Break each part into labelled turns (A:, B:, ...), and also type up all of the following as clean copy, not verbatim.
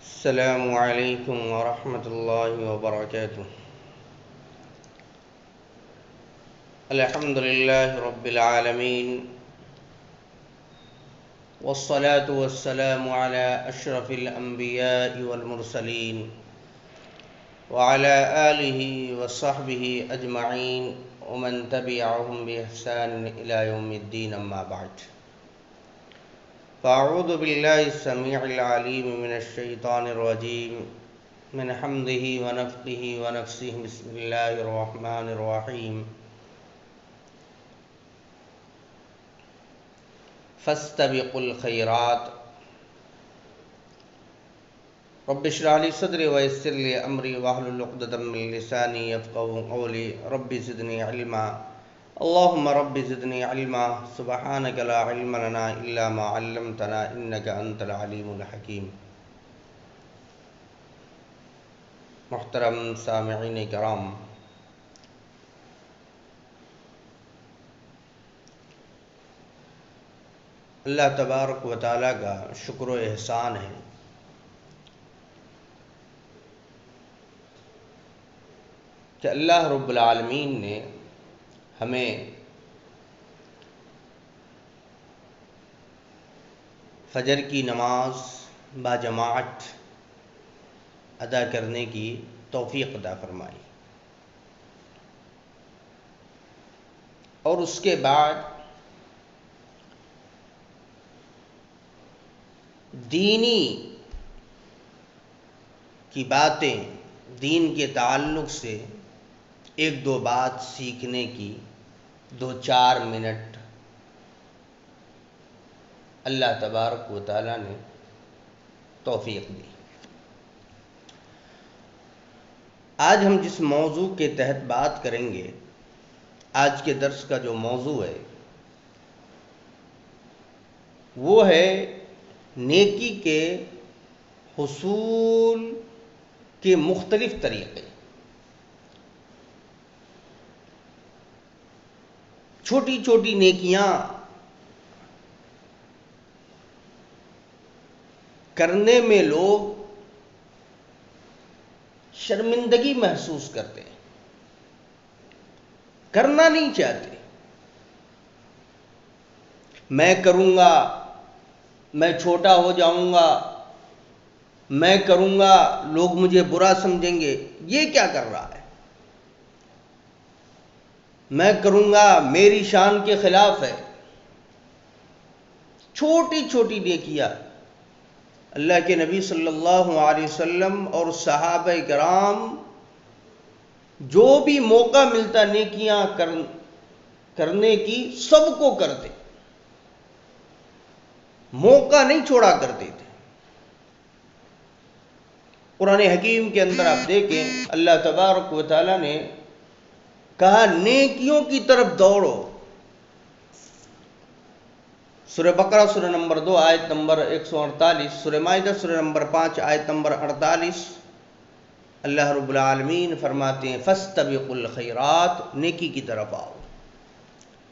A: السلام علیکم ورحمۃ اللہ وبرکاتہ۔ الحمد للہ رب العالمین، والصلاة والسلام علی اشرف الانبیاء والمرسلین، وعلی آلہ وصحبہ اجمعین، ومن تبعہم بإحسان الی یوم الدین، اما بعد۔ فاعوذ باللہ السمیع العلیم من الشیطان الرجیم، من حمدہ ونفخہ ونفثہ، بسم اللہ الرحمن الرحیم۔ فاستبقوا الخیرات، رب اشرح لی صدری ویسر لی امری واحلل عقدۃ من لسانی یفقہوا قولی، رب زدنی علما، اللہم رب زدنی علما، سبحانک لا علم لنا الا ما علمتنا انک انت العلیم الحکیم۔ محترم سامعین کرام، اللہ تبارک و تعالیٰ کا شکر و احسان ہے کہ اللہ رب العالمین نے ہمیں فجر کی نماز باجماعت ادا کرنے کی توفیق عطا فرمائی، اور اس کے بعد دینی کی باتیں، دین کے تعلق سے ایک دو بات سیکھنے کی 2-4 منٹ اللہ تبارک و تعالیٰ نے توفیق دی۔ آج ہم جس موضوع کے تحت بات کریں گے، آج کے درس کا جو موضوع ہے وہ ہے نیکی کے حصول کے مختلف طریقے۔ چھوٹی چھوٹی نیکیاں کرنے میں لوگ شرمندگی محسوس کرتے ہیں، کرنا نہیں چاہتے۔ میں کروں گا، میں چھوٹا ہو جاؤں گا، میں کروں گا لوگ مجھے برا سمجھیں گے، یہ کیا کر رہا ہے؟ میں کروں گا میری شان کے خلاف ہے۔ چھوٹی چھوٹی نیکیاں اللہ کے نبی صلی اللہ علیہ وسلم اور صحابہ کرام جو بھی موقع ملتا نیکیاں کرنے کی سب کو کرتے، موقع نہیں چھوڑا کرتے تھے۔ قرآن حکیم کے اندر آپ دیکھیں، اللہ تبارک و تعالیٰ نے کہا نیکیوں کی طرف دوڑو۔ سورہ بقرہ سورہ نمبر 2 آیت نمبر 148، سورہ مائدہ سورہ نمبر 5 آیت نمبر 48، اللہ رب العالمین فرماتے ہیں فاستبقوا الخیرات، نیکی کی طرف آؤ،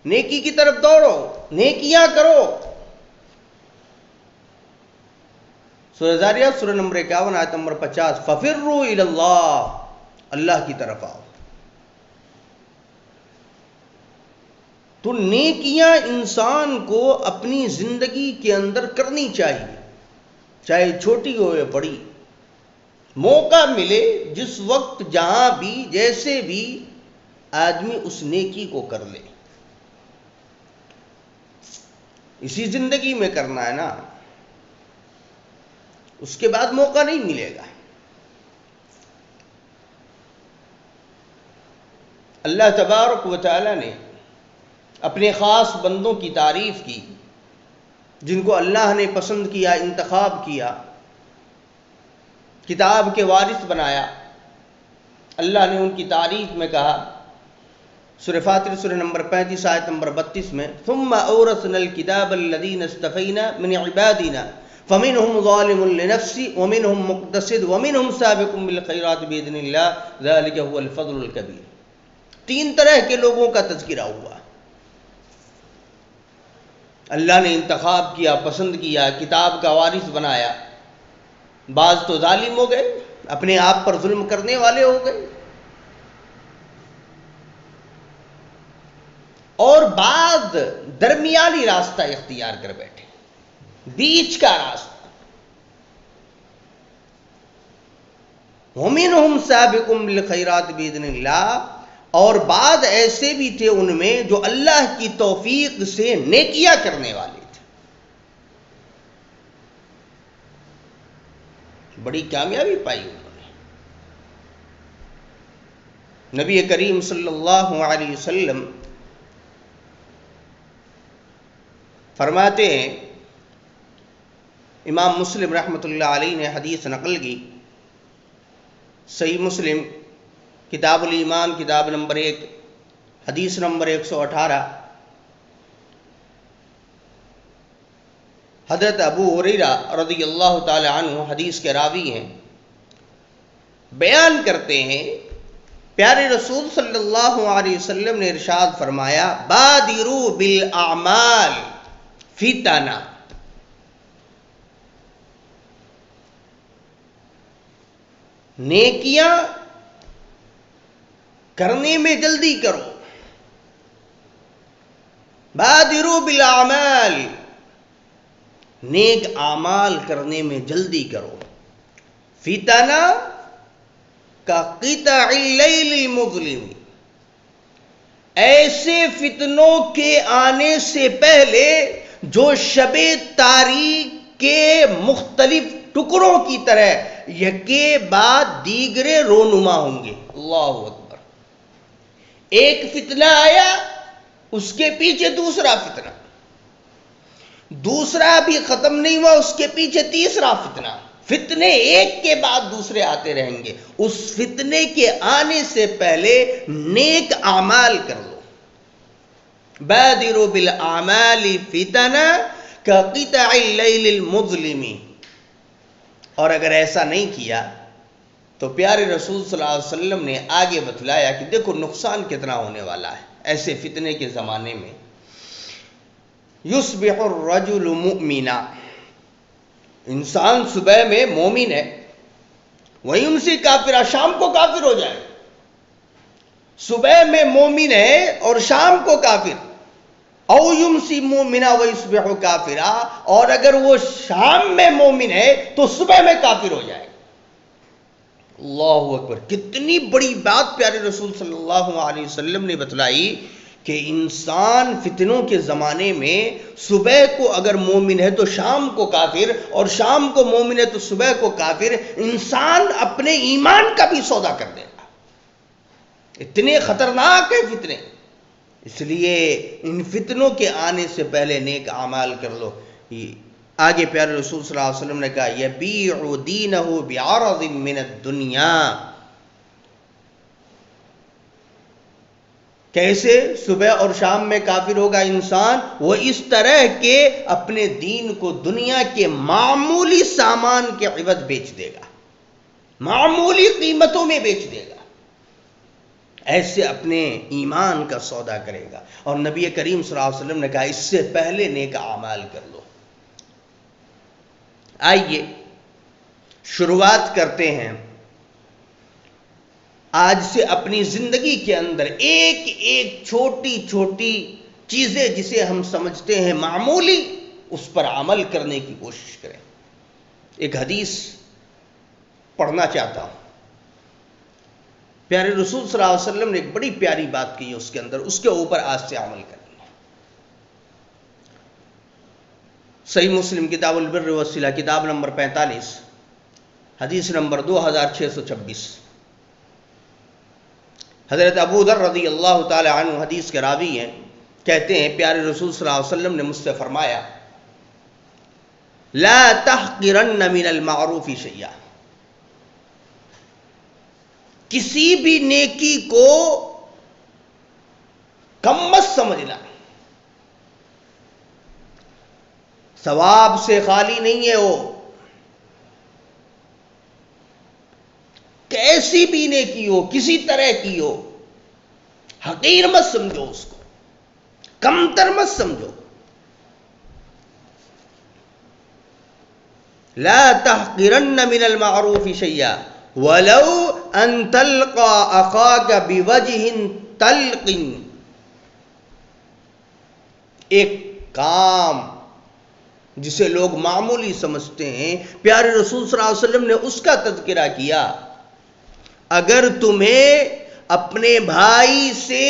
A: نیکی کی طرف دوڑو، نیکیاں کرو۔ سورہ ذاریات سورہ نمبر 51 آیت نمبر 50، ففروا الی اللہ، اللہ کی طرف آؤ۔ تو نیکیاں انسان کو اپنی زندگی کے اندر کرنی چاہیے، چاہے چھوٹی ہو یا بڑی۔ موقع ملے جس وقت، جہاں بھی، جیسے بھی، آدمی اس نیکی کو کر لے۔ اسی زندگی میں کرنا ہے نا، اس کے بعد موقع نہیں ملے گا۔ اللہ تبارک و تعالی نے اپنے خاص بندوں کی تعریف کی، جن کو اللہ نے پسند کیا، انتخاب کیا، کتاب کے وارث بنایا۔ اللہ نے ان کی تعریف میں کہا سورہ فاطر سورہ نمبر 35 آیت نمبر 32 میں، ثم اورثنا الكتاب الذين اصطفينا من عبادنا فمنهم ظالم لنفسه ومنهم مقتصد ومنهم سابق بالخيرات باذن الله ذلك هو الفضل الكبير۔ 3 طرح کے لوگوں کا تذکرہ ہوا۔ اللہ نے انتخاب کیا، پسند کیا، کتاب کا وارث بنایا، بعض تو ظالم ہو گئے، اپنے آپ پر ظلم کرنے والے ہو گئے، اور بعض درمیانی راستہ اختیار کر بیٹھے، بیچ کا راستہ۔ وَمِنْهُمْ سَابِقٌ بِالْخَيْرَاتِ بِإِذْنِ اللَّهِ، اور بعض ایسے بھی تھے ان میں جو اللہ کی توفیق سے نیکیاں کرنے والے تھے، بڑی کامیابی پائی انہوں نے۔ نبی کریم صلی اللہ علیہ وسلم فرماتے ہیں، امام مسلم رحمۃ اللہ علیہ نے حدیث نقل کی، صحیح مسلم کتاب الایمان کتاب نمبر 1 حدیث نمبر 118، حضرت ابو ہریرہ رضی اللہ تعالی عنہ حدیث کے راوی ہیں، بیان کرتے ہیں پیارے رسول صلی اللہ علیہ وسلم نے ارشاد فرمایا، بادروا بالاعمال فتنا، نیکیاں کرنے میں جلدی کرو، بادروا بالاعمال، نیک اعمال کرنے میں جلدی کرو، فتنا کا قطع اللیل المظلم، ایسے فتنوں کے آنے سے پہلے جو شب تاریک کے مختلف ٹکڑوں کی طرح یکے بعد دیگرے رونما ہوں گے۔ اللہ اکبر، ایک فتنہ آیا، اس کے پیچھے دوسرا فتنہ، دوسرا بھی ختم نہیں ہوا، اس کے پیچھے تیسرا فتنہ، فتنے ایک کے بعد دوسرے آتے رہیں گے۔ اس فتنے کے آنے سے پہلے نیک اعمال کر لو، بادروا بالاعمال فتنا کقطع اللیل المظلم، اور اگر ایسا نہیں کیا تو پیارے رسول صلی اللہ علیہ وسلم نے آگے بتلایا کہ دیکھو نقصان کتنا ہونے والا ہے ایسے فتنے کے زمانے میں۔ یصبح الرجل مؤمنا، انسان صبح میں مومن ہے، ویمسی کافرا، شام کو کافر ہو جائے، صبح میں مومن ہے اور شام کو کافر، او یمسی مومنا ویصبح کافرا، اور اگر وہ شام میں مومن ہے تو صبح میں کافر ہو جائے۔ اللہ اکبر، کتنی بڑی بات پیارے رسول صلی اللہ علیہ وسلم نے بتلائی کہ انسان فتنوں کے زمانے میں صبح کو اگر مومن ہے تو شام کو کافر، اور شام کو مومن ہے تو صبح کو کافر، انسان اپنے ایمان کا بھی سودا کر دے گا، اتنے خطرناک ہیں فتنے۔ اس لیے ان فتنوں کے آنے سے پہلے نیک اعمال کر لو۔ آگے پیارے رسول صلی اللہ علیہ وسلم نے کہا، یبیع دینہ بعرض من الدنیا، کیسے صبح اور شام میں کافر ہوگا انسان؟ وہ اس طرح کہ اپنے دین کو دنیا کے معمولی سامان کے عوض بیچ دے گا، معمولی قیمتوں میں بیچ دے گا، ایسے اپنے ایمان کا سودا کرے گا۔ اور نبی کریم صلی اللہ علیہ وسلم نے کہا اس سے پہلے نیک اعمال کر لو۔ آئیے شروعات کرتے ہیں آج سے اپنی زندگی کے اندر ایک ایک چھوٹی چھوٹی چیزیں جسے ہم سمجھتے ہیں معمولی، اس پر عمل کرنے کی کوشش کریں۔ ایک حدیث پڑھنا چاہتا ہوں، پیارے رسول صلی اللہ علیہ وسلم نے ایک بڑی پیاری بات کی ہے اس کے اندر، اس کے اوپر آج سے عمل کریں۔ صحیح مسلم کتاب البر والصلہ کتاب نمبر 45 حدیث نمبر 2626، حضرت ابو ذر رضی اللہ تعالی عنہ حدیث کے راوی ہیں، کہتے ہیں پیارے رسول صلی اللہ علیہ وسلم نے مجھ سے فرمایا، لا تحقرن من المعروف شیئا، کسی بھی نیکی کو کم مت سمجھنا، ثواب سے خالی نہیں ہے وہ، کیسی بھی نیکی ہو، کسی طرح کی ہو، حقیر مت سمجھو اس کو، کمتر مت سمجھو۔ لا تحقرن من المعروف شيئا ولو ان تلقى اخاك بوجه طلق. ایک کام جسے لوگ معمولی سمجھتے ہیں، پیارے رسول صلی اللہ علیہ وسلم نے اس کا تذکرہ کیا. اگر تمہیں اپنے بھائی سے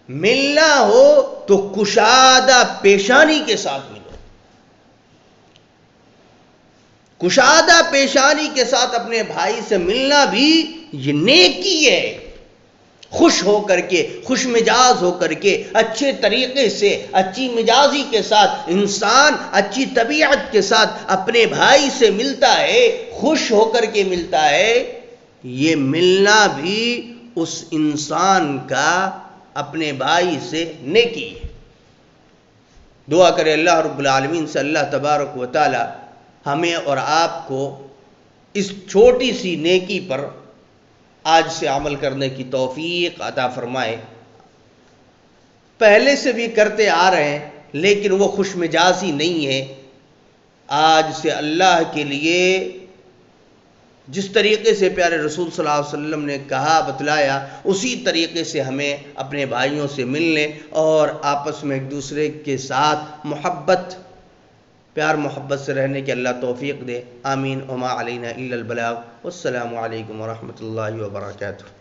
A: ملنا ہو تو کشادہ پیشانی کے ساتھ ملو. کشادہ پیشانی کے ساتھ اپنے بھائی سے ملنا بھی یہ نیکی ہے. خوش ہو کر کے، خوش مزاج ہو کر کے، اچھے طریقے سے، اچھی مزاجی کے ساتھ انسان اچھی طبیعت کے ساتھ اپنے بھائی سے ملتا ہے، خوش ہو کر کے ملتا ہے. یہ ملنا بھی اس انسان کا اپنے بھائی سے نیکی ہے. دعا کرے اللہ رب العالمین سے اللہ تبارک و تعالی ہمیں اور آپ کو اس چھوٹی سی نیکی پر آج سے عمل کرنے کی توفیق عطا فرمائے. پہلے سے بھی کرتے آ رہے ہیں لیکن وہ خوش مزاجی نہیں ہے. آج سے اللہ کے لیے جس طریقے سے پیارے رسول صلی اللہ علیہ وسلم نے کہا، بتلایا، اسی طریقے سے ہمیں اپنے بھائیوں سے ملنے اور آپس میں ایک دوسرے کے ساتھ محبت، پیار محبت سے رہنے کی اللہ توفیق دے. آمین. وما علینا الا البلاغ. والسلام علیکم ورحمۃ اللہ وبرکاتہ.